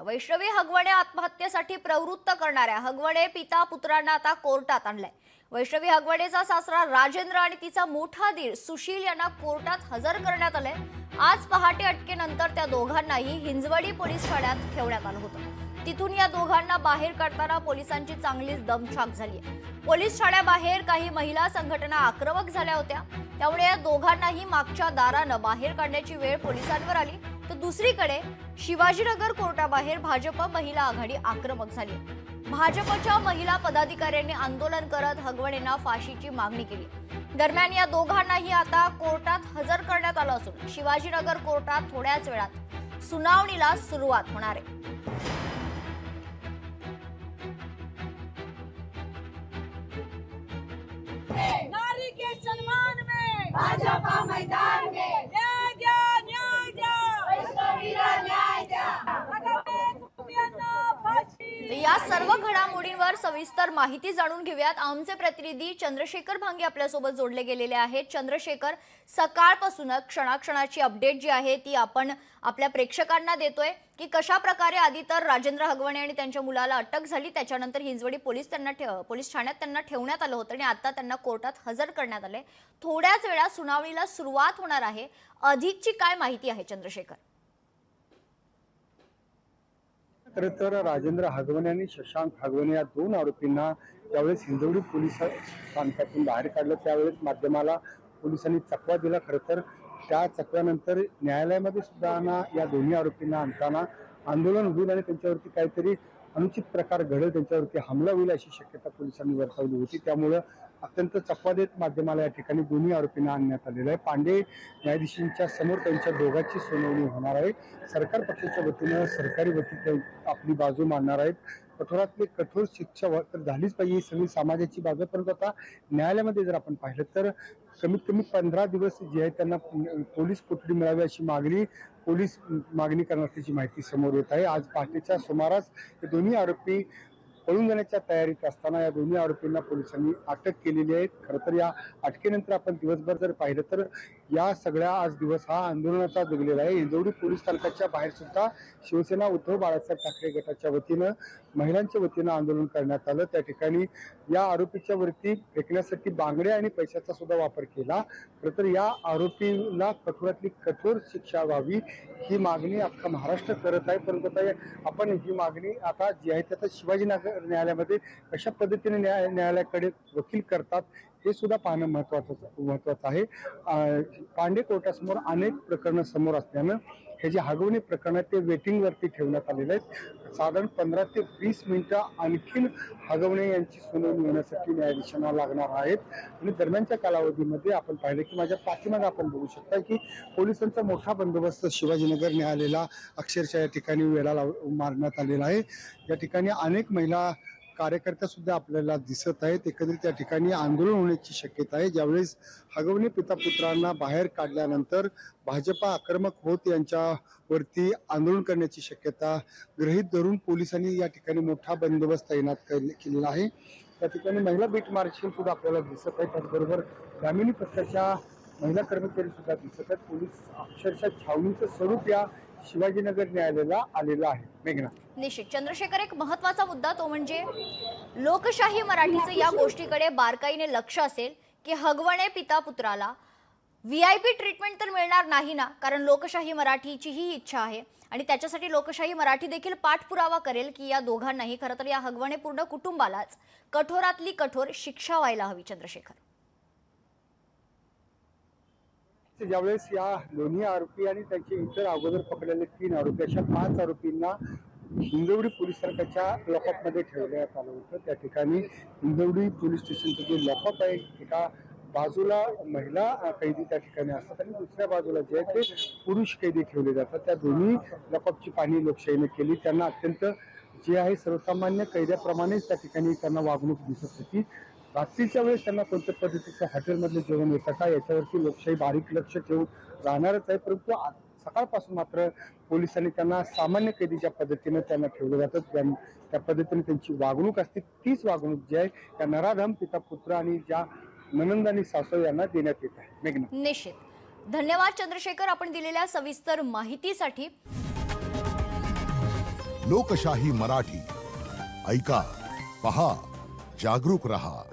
वैष्णवी हगवणे आत्महत्येसाठी प्रवृत्त करणाऱ्या हगवणे पिता पुत्रांना आता कोर्टात आणलंय। वैष्णवी हगवणेचा सासरा राजेंद्र आणि तिचा मोठा दीर सुशील यांना कोर्टात हजर करण्यात आले। आज पहाटे अटकेनंतर त्या दोघांनाही हिंजवडी पोलीस ठाण्यात ठेवण्यात आलं होतं। तिथून या दोघांना बाहेर काढताना पोलिसांची चांगलीच दमछाक झाली। पोलीस ठाण्याबाहेर काही महिला संघटना आक्रमक झाल्या होत्या, त्यामुळे या दोघांनाही मागच्या दारानं बाहेर काढण्याची वेळ पोलिसांवर आली। तर दुसरीकडे शिवाजीनगर कोर्टाबाहेर भाजप महिला आघाडी आक्रमक झाली। भाजपच्या महिला पदाधिकाऱ्यांनी आंदोलन करत हगवणेंना फाशीची मागणी केली। दरम्यान या दोघांनाही आता कोर्टात हजर करण्यात आलं असून शिवाजीनगर कोर्टात थोड्याच वेळात सुनावणीला सुरुवात होणार आहे। नारी के सम्मान में भाजपा मैदान में न्याय द्या, न्याय द्या, वैष्णवीला न्याय द्या। हगवणे कुटुंबियांना फाशी। या सर्व घडामोडींवर सविस्तर माहिती जाणून घेऊयात। आमचे प्रतिनिधी चंद्रशेखर भांगे आपल्या सोबत जोडले गेलेले आहेत। चंद्रशेखर, सकाळपासून क्षणाक्षणाची अपडेट जी आहे ती आपण आपल्या प्रेक्षकांना देतोय की कशा प्रकारे आधी तर राजेंद्र हगवणे आणि त्यांच्या मुलाला अटक झाली, त्याच्यानंतर हिंजवडी पोलीस ठाण्यात त्यांना ठेवण्यात आलं होतं आणि आता त्यांना कोर्टात हजर करण्यात आले। थोड्याच वेळात सुनावणीला सुरुवात होणार आहे। अधिकची काय माहिती आहे चंद्रशेखर? खरं तर राजेंद्र हगवणे आणि शशांक हगवणे या दोन आरोपींना ज्यावेळेस हिंजवडी पोलीस स्थानकातून बाहेर काढलं त्यावेळेस माध्यमाला पोलिसांनी चकवा दिला। खरं तर त्या चकव्यानंतर न्यायालयामध्ये सुद्धा या दोन्ही आरोपींना आणताना आंदोलन होईल आणि त्यांच्यावरती काहीतरी अनुचित प्रकार घडेल, त्यांच्यावरती हमला होईल अशी शक्यता पोलिसांनी वर्तवली होती। त्यामुळे अत्यंत चकवा देत माध्यमाला या ठिकाणी दोन्ही आरोपींना आणण्यात आलेलं आहे। पांडे न्यायाधीशांच्या समोर त्यांच्या दोघांची सुनावणी होणार आहे। सरकार पक्षाच्या वतीनं सरकारी वकील आपली बाजू मांडणार आहेत। कठोरातली कठोर शिक्षा तर झालीच पाहिजे ही सगळी समाजाची बाजू, परंतु आता न्यायालयामध्ये जर आपण पाहिलं तर कमीत कमी 15 दिवस जे आहे त्यांना पोलीस कोठडी मिळावी अशी पोलीस मागणी करणार त्याची माहिती समोर येत आहे। आज पहाटेच्या सुमारास हे दोन्ही आरोपी पळून जाण्याच्या तयारीत असताना या दोन्ही आरोपींना पोलिसांनी अटक केलेली आहे। खरं तर या अटकेनंतर आपण दिवसभर जर पाहिलं तर या सगळ्या आज दिवस हा आंदोलनाचा जगलेला आहे। हिंजवडी पोलीस स्थानकाच्या बाहेर सुद्धा शिवसेना उद्धव बाळासाहेब ठाकरे गटाच्या वतीनं महिलांच्या वतीनं आंदोलन करण्यात आलं। त्या ठिकाणी या आरोपीच्या वरती फेकण्यासाठी बांगड्या आणि पैशाचा सुद्धा वापर केला। खरं तर या आरोपीला कठोरातली कठोर शिक्षा व्हावी ही मागणी अख्खा महाराष्ट्र करत आहे। परंतु आपण ही मागणी आता जी आहे आता शिवाजीनगर न्यायालयामध्ये कशा पद्धतीने न्यायालयाकडे वकील करतात हे सुद्धा पाहणं महत्वाचं आहे। पांडे कोर्टासमोर अनेक प्रकरणं समोर असल्यानं हे जे हगवणे प्रकरण आहे ते वेटिंग वरती ठेवण्यात आलेले आहेत। साधारण 15 ते 20 मिनिटं आणखीन हगवणे यांची सुनावणी होण्यासाठी न्यायाधीशांना लागणार आहेत। आणि दरम्यानच्या कालावधीमध्ये आपण पाहिलं की माझ्या पाठीमागे आपण बघू शकता की पोलिसांचा मोठा बंदोबस्त शिवाजीनगर न्यायालयाला अक्षरशः या ठिकाणी वेळा मारण्यात आलेला आहे। या ठिकाणी अनेक महिला कार्यकर्त्या सुद्धा आपल्याला दिसत आहेत। एकंदरीत त्या ठिकाणी आंदोलन होण्याची शक्यता आहे। ज्यावेळेस हगवणे पिता पुत्रांना बाहेर काढल्यानंतर भाजपा आक्रमक होत यांच्यावरती आंदोलन करण्याची शक्यता गृहीत धरून पोलिसांनी या ठिकाणी मोठा बंदोबस्त तैनात केलेला आहे। त्या ठिकाणी महिला बीट मार्शल सुद्धा आपल्याला दिसत आहेत, त्याचबरोबर ग्रामीण पक्षाच्या महिला कर्मचारी सुद्धा दिसत आहेत। पोलीस अक्षरशः छावणीचं स्वरूप या शिवाजीनगर न्यायालयाला आलेलं आहे। मेघना, निश्चित चंद्रशेखर, एक महत्त्वाचा मुद्दा तो म्हणजे लोकशाही मराठीचं या गोष्टीकडे बारकाईने लक्ष असेल की हगवणे पिता पुत्राला VIP ट्रीटमेंट तर मिळणार नाही ना, कारण लोकशाही मराठीची ही इच्छा आहे आणि त्याच्यासाठी लोकशाही मराठी देखील पाठपुरावा करेल की या दोघांनाही खरं तर या हगवणे पूर्ण कुटुंबालाच कठोरातली कठोर शिक्षा व्हायला हवी। चंद्रशेखर, ज्यावेळेस या दोन्ही आरोपी आणि त्यांचे इतर अगोदर पकडलेले 3 आरोपी अशा 5 आरोपींना हिंजवडी पोलीस स्थानकाच्या लॉकअपमध्ये ठेवण्यात आलं होतं। त्या ठिकाणी हिंजवडी पोलीस स्टेशनचं जे लॉकअप आहे एका बाजूला महिला कैदी त्या ठिकाणी असतात आणि दुसऱ्या बाजूला जे आहे ते पुरुष कैदी ठेवले जातात। त्या दोन्ही लॉकअपची पाहणी लोकशाहीने केली। त्यांना अत्यंत जे आहे सर्वसामान्य कैद्याप्रमाणेच त्या ठिकाणी त्यांना वागणूक दिसत होती। रात्रीच्या वेळेस त्यांना कोणत्या पद्धतीचं हॉटेलमधले जेवण येतं का याच्यावरती लोकशाही बारीक लक्ष ठेवून राहणारच आहे। परंतु सकाळपासून मात्र पोलिसांनी त्यांना सामान्य कैदीच्या पद्धतीने त्यांना ठेवलं जातं। त्या पद्धतीने त्यांची वागणूक असते तीच वागणूक जी आहे त्या नराधम पिता पुत्र आणि ज्या ननंद आणि सासू यांना देण्यात येत आहे। मेघना, निश्चित धन्यवाद चंद्रशेखर आपण दिलेल्या सविस्तर माहितीसाठी। लोकशाही मराठी ऐका, पहा, जागरूक रहा.